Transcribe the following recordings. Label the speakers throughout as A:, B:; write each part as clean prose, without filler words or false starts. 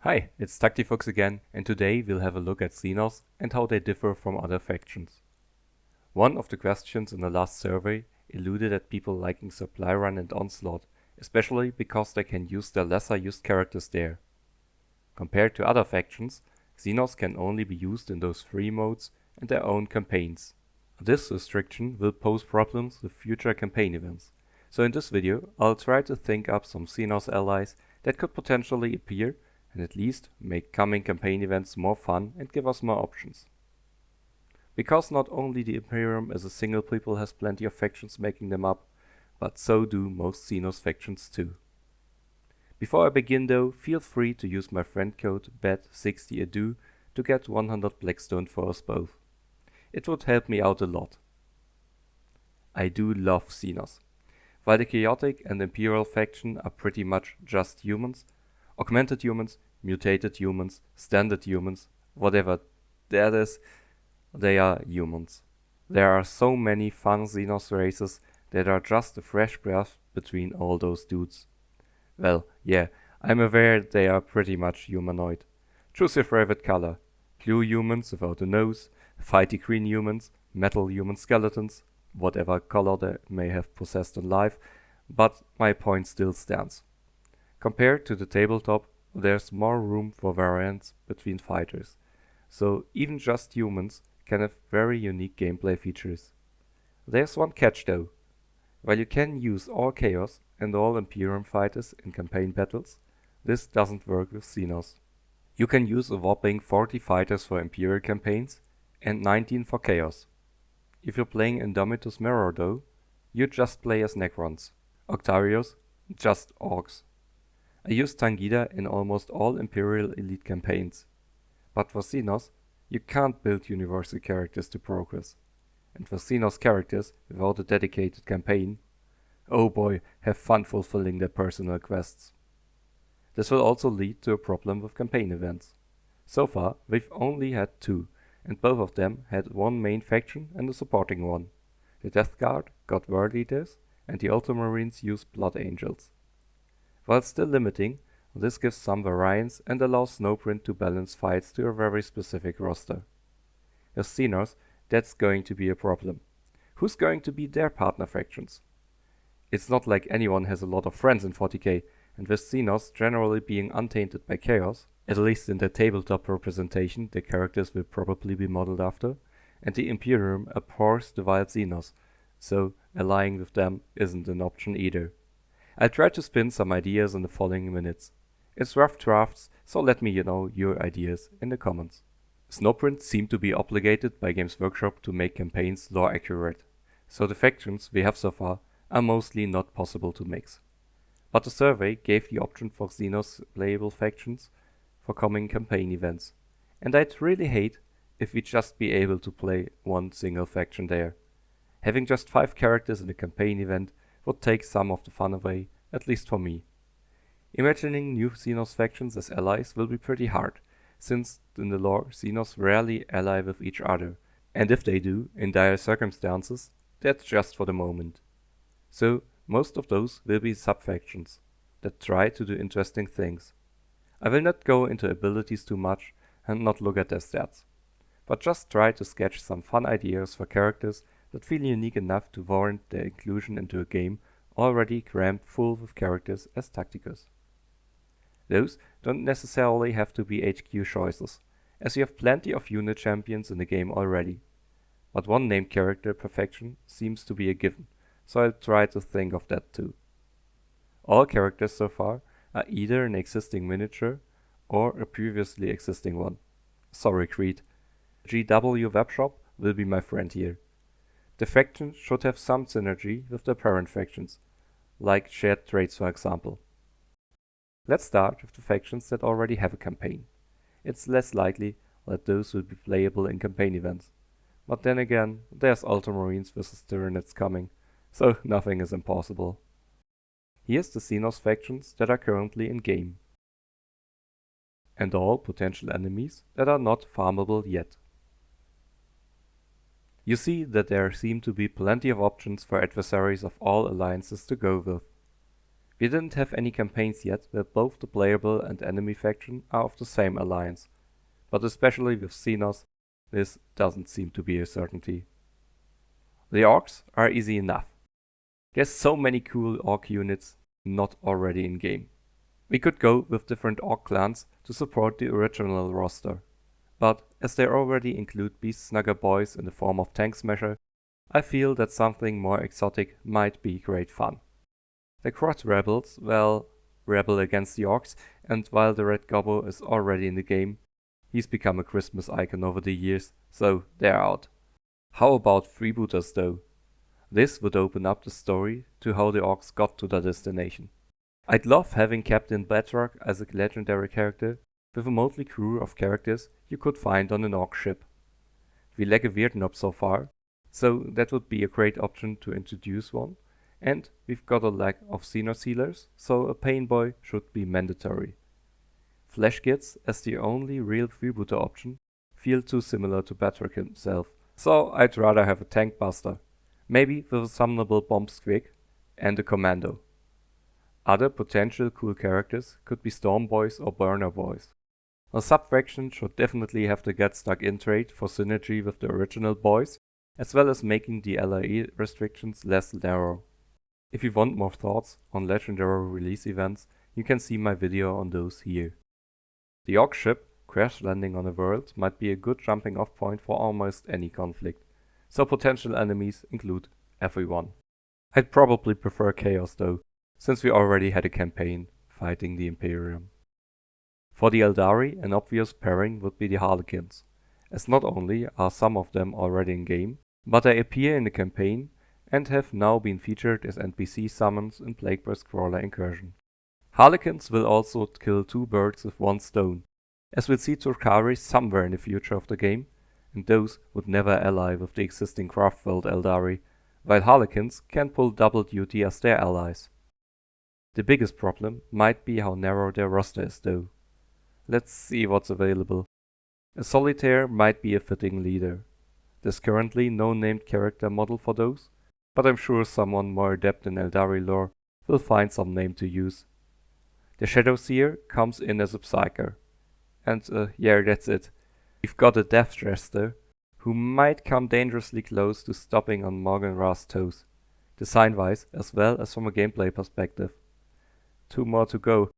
A: Hi, it's Tactifox again, and today we'll have a look at Xenos and how they differ from other factions. One of the questions in the last survey alluded at people liking Supply Run and Onslaught, especially because they can use their lesser used characters there. Compared to other factions, Xenos can only be used in those three modes and their own campaigns. This restriction will pose problems with future campaign events, so in this video I'll try to think up some Xenos allies that could potentially appear and at least make coming campaign events more fun and give us more options. Because not only the Imperium as a single people has plenty of factions making them up, but so do most Xenos factions too. Before I begin though, feel free to use my friend code BET60ADO to get 100 Blackstone for us both. It would help me out a lot. I do love Xenos. While the Chaotic and Imperial faction are pretty much just humans, augmented humans, mutated humans, standard humans, whatever that is, they are humans. There are so many fun Xenos races that are just a fresh breath between all those dudes. Well, yeah, I'm aware they are pretty much humanoid. Choose your favorite color. Blue humans without a nose, fighty green humans, metal human skeletons, whatever color they may have possessed in life, but my point still stands. Compared to the tabletop, there's more room for variance between fighters, so even just humans can have very unique gameplay features. There's one catch though. While you can use all Chaos and all Imperium fighters in campaign battles, this doesn't work with Xenos. You can use a whopping 40 fighters for Imperial campaigns and 19 for Chaos. If you're playing Indomitus Mirror though, you just play as Necrons. Octarios, just Orcs. I use Tangida in almost all Imperial Elite campaigns. But for Xenos, you can't build universal characters to progress. And for Xenos characters without a dedicated campaign, oh boy, have fun fulfilling their personal quests. This will also lead to a problem with campaign events. So far, we've only had two, and both of them had one main faction and a supporting one. The Death Guard got World Eaters, and the Ultramarines used Blood Angels. While still limiting, this gives some variance and allows Snowprint to balance fights to a very specific roster. With Xenos, that's going to be a problem. Who's going to be their partner factions? It's not like anyone has a lot of friends in 40k, and with Xenos generally being untainted by chaos, at least in their tabletop representation the characters will probably be modeled after, and the Imperium abhors the wild Xenos, so allying with them isn't an option either. I'll try to spin some ideas in the following minutes. It's rough drafts, so let me know your ideas in the comments. Snowprint seem to be obligated by Games Workshop to make campaigns lore accurate, so the factions we have so far are mostly not possible to mix. But the survey gave the option for Xenos playable factions for coming campaign events, and I'd really hate if we'd just be able to play one single faction there. Having just 5 characters in a campaign event would take some of the fun away, at least for me. Imagining new Xenos factions as allies will be pretty hard, since in the lore Xenos rarely ally with each other, and if they do, in dire circumstances, that's just for the moment. So most of those will be sub-factions that try to do interesting things. I will not go into abilities too much and not look at their stats, but just try to sketch some fun ideas for characters that feel unique enough to warrant their inclusion into a game already crammed full with characters as Tacticus. Those don't necessarily have to be HQ choices, as you have plenty of unit champions in the game already. But one named character per faction seems to be a given, so I'll try to think of that too. All characters so far are either an existing miniature or a previously existing one. Sorry Creed. GW Webshop will be my friend here. The faction should have some synergy with the parent factions, like shared traits for example. Let's start with the factions that already have a campaign. It's less likely that those will be playable in campaign events. But then again, there's Ultramarines vs Tyranids coming, so nothing is impossible. Here's the Xenos factions that are currently in game, and all potential enemies that are not farmable yet. You see that there seem to be plenty of options for adversaries of all alliances to go with. We didn't have any campaigns yet where both the playable and enemy faction are of the same alliance, but especially with Xenos, this doesn't seem to be a certainty. The orcs are easy enough. There's so many cool orc units not already in game. We could go with different orc clans to support the original roster, but as they already include Beast Snugger boys in the form of Tank Smasher, I feel that something more exotic might be great fun. The Crot Rebels, well, rebel against the orcs, and while the Red Gobbo is already in the game, he's become a Christmas icon over the years, so they're out. How about freebooters though? This would open up the story to how the orcs got to their destination. I'd love having Captain Bedrock as a legendary character with a motley crew of characters you could find on an orc ship. We lack a weird knob so far, so that would be a great option to introduce one, and we've got a lack of Xenos healers, so a pain boy should be mandatory. Flash Kids as the only real freebooter option feel too similar to Bedrock himself, so I'd rather have a tank buster, maybe with a summonable bomb squig and a commando. Other potential cool characters could be Storm Boys or Burner Boys. A sub-faction should definitely have the Get Stuck In trait for synergy with the original boys, as well as making the LRE restrictions less narrow. If you want more thoughts on legendary release events, you can see my video on those here. The orc ship crash landing on a world might be a good jumping off point for almost any conflict, so potential enemies include everyone. I'd probably prefer Chaos though, since we already had a campaign fighting the Imperium. For the Eldari, an obvious pairing would be the Harlequins, as not only are some of them already in game, but they appear in the campaign and have now been featured as NPC summons in Plagueburst Crawler Incursion. Harlequins will also kill two birds with one stone, as we'll see Turkari somewhere in the future of the game, and those would never ally with the existing Craftworld Eldari, while Harlequins can pull double duty as their allies. The biggest problem might be how narrow their roster is though. Let's see what's available. A Solitaire might be a fitting leader. There's currently no named character model for those, but I'm sure someone more adept in Eldari lore will find some name to use. The Shadowseer comes in as a Psyker. And yeah, that's it. We've got a Death Jester, who might come dangerously close to stopping on Morgan Ra's toes, design-wise as well as from a gameplay perspective. 2 more to go.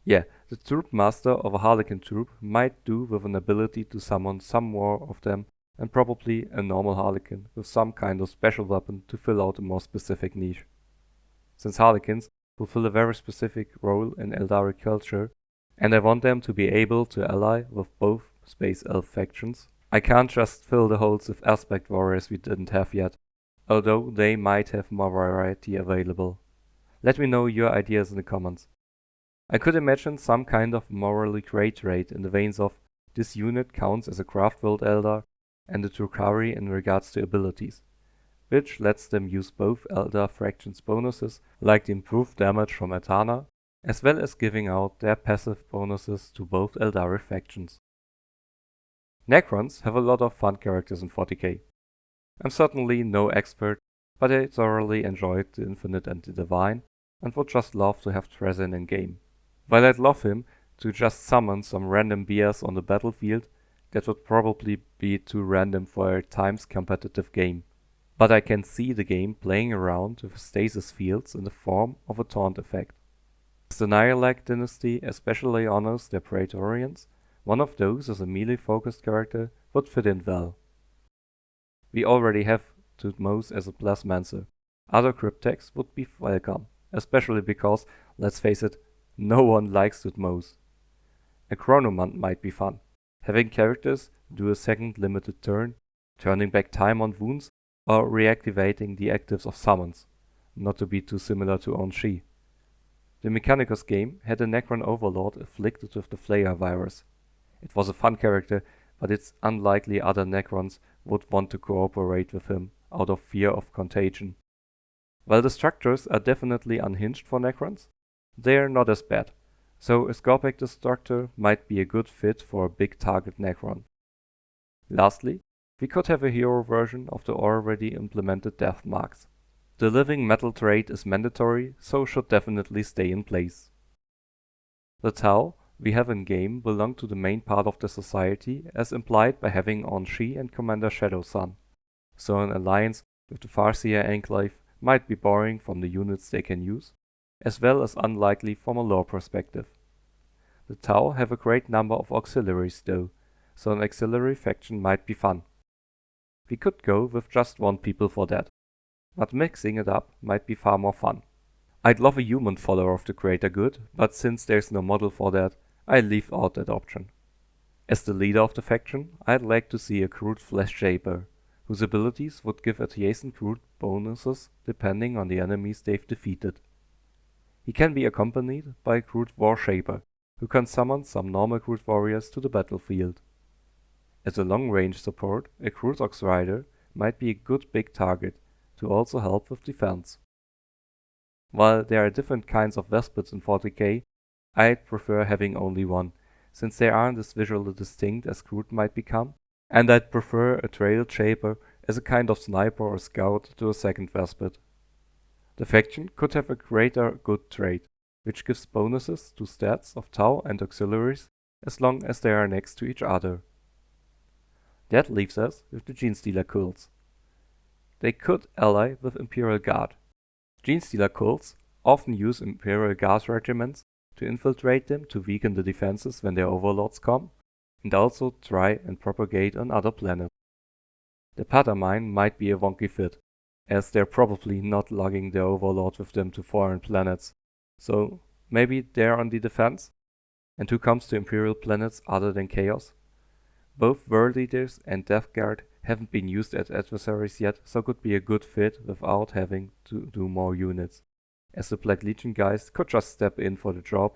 A: Yeah, the Troop Master of a Harlequin troop might do with an ability to summon some more of them, and probably a normal Harlequin with some kind of special weapon to fill out a more specific niche. Since Harlequins fulfill a very specific role in Eldari culture, and I want them to be able to ally with both Space Elf factions, I can't just fill the holes with Aspect Warriors we didn't have yet, although they might have more variety available. Let me know your ideas in the comments. I could imagine some kind of morally grey trait in the veins of this unit counts as a Craftworld Eldar and a Turkari in regards to abilities, which lets them use both Eldar fractions bonuses like the improved damage from Atana, as well as giving out their passive bonuses to both Eldari factions. Necrons have a lot of fun characters in 40k. I'm certainly no expert, but I thoroughly enjoyed the Infinite and the Divine, and would just love to have Trezin in game. While I'd love him to just summon some random BS on the battlefield, that would probably be too random for a times competitive game. But I can see the game playing around with stasis fields in the form of a taunt effect. As the Nyarlath dynasty especially honors their Praetorians, one of those as a melee-focused character would fit in well. We already have Tutmos as a Plasmancer. Other Cryptex would be welcome, especially because, let's face it, no one likes Tutmos. A Chronomant might be fun, having characters do a second limited turn, turning back time on wounds, or reactivating the actives of summons, not to be too similar to On-Shi. The Mechanicus game had a Necron Overlord afflicted with the Flayer virus. It was a fun character, but it's unlikely other Necrons would want to cooperate with him out of fear of contagion. While the structures are definitely unhinged for Necrons, they are not as bad, so a Scorpac Destructor might be a good fit for a big target Necron. Lastly, we could have a hero version of the already implemented death marks. The living metal trait is mandatory, so should definitely stay in place. The Tau we have in game belong to the main part of the society, as implied by having on Shi and Commander Shadow Sun, so an alliance with the Farseer Enclave might be boring from the units they can use, as well as unlikely from a lore perspective. The Tau have a great number of auxiliaries though, so an auxiliary faction might be fun. We could go with just one people for that, but mixing it up might be far more fun. I'd love a human follower of the greater good, but since there's no model for that, I leave out that option. As the leader of the faction, I'd like to see a Crude Flesh Shaper, whose abilities would give adjacent Crude bonuses depending on the enemies they've defeated. He can be accompanied by a Crude War Shaper, who can summon some normal Crude warriors to the battlefield. As a long-range support, a Crude Ox Rider might be a good big target to also help with defense. While there are different kinds of Vespids in 40k, I'd prefer having only one, since they aren't as visually distinct as Crude might become, and I'd prefer a Trail Shaper as a kind of sniper or scout to a second Vespid. The faction could have a greater good trait, which gives bonuses to stats of Tau and auxiliaries as long as they are next to each other. That leaves us with the Genestealer cults. They could ally with Imperial Guard. Genestealer cults often use Imperial Guard regiments to infiltrate them to weaken the defenses when their overlords come, and also try and propagate on other planets. The Patamine might be a wonky fit, as they're probably not lugging their overlord with them to foreign planets, so maybe they're on the defense? And who comes to Imperial planets other than Chaos? Both World Eaters and Death Guard haven't been used as adversaries yet, so could be a good fit without having to do more units, as the Black Legion guys could just step in for the job,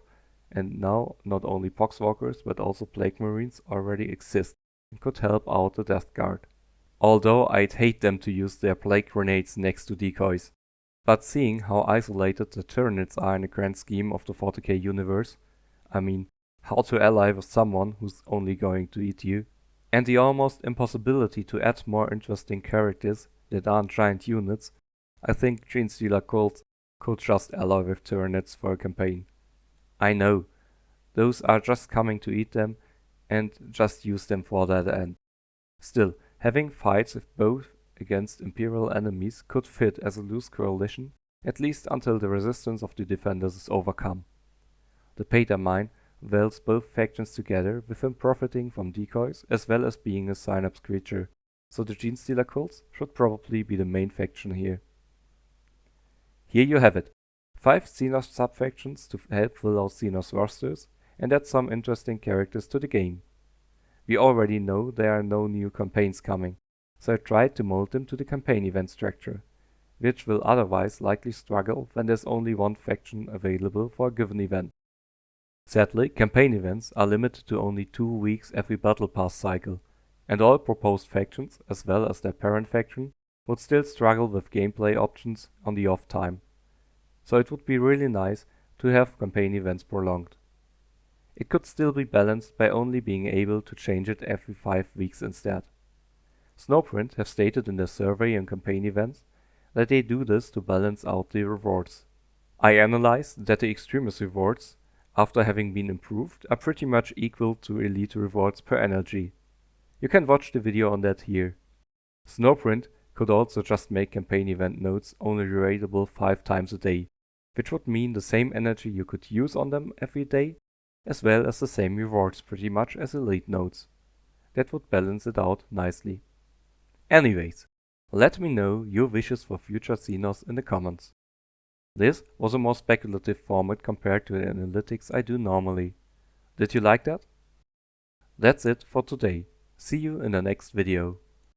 A: and now not only Poxwalkers but also Plague Marines already exist and could help out the Death Guard. Although I'd hate them to use their Plague Grenades next to decoys. But seeing how isolated the Tyranids are in the grand scheme of the 40k universe, I mean, how to ally with someone who's only going to eat you, and the almost impossibility to add more interesting characters that aren't giant units, I think Genestealer cults could just ally with Tyranids for a campaign. I know, those are just coming to eat them and just use them for that end. Still, having fights with both against Imperial enemies could fit as a loose coalition, at least until the resistance of the defenders is overcome. The Patamine welds both factions together, with him profiting from decoys as well as being a synapse creature, so the Genestealer cults should probably be the main faction here. Here you have it, 5 Xenos subfactions to help fill out Xenos rosters and add some interesting characters to the game. We already know there are no new campaigns coming, so I tried to mold them to the campaign event structure, which will otherwise likely struggle when there's only one faction available for a given event. Sadly, campaign events are limited to only 2 weeks every battle pass cycle, and all proposed factions, as well as their parent faction, would still struggle with gameplay options on the off time. So it would be really nice to have campaign events prolonged. It could still be balanced by only being able to change it every 5 weeks instead. Snowprint have stated in their survey and campaign events that they do this to balance out the rewards. I analyzed that the Extremis rewards, after having been improved, are pretty much equal to Elite rewards per energy. You can watch the video on that here. Snowprint could also just make campaign event nodes only raidable 5 times a day, which would mean the same energy you could use on them every day, as well as the same rewards pretty much as Elite nodes. That would balance it out nicely. Anyways, let me know your wishes for future Xenos in the comments. This was a more speculative format compared to the analytics I do normally. Did you like that? That's it for today. See you in the next video.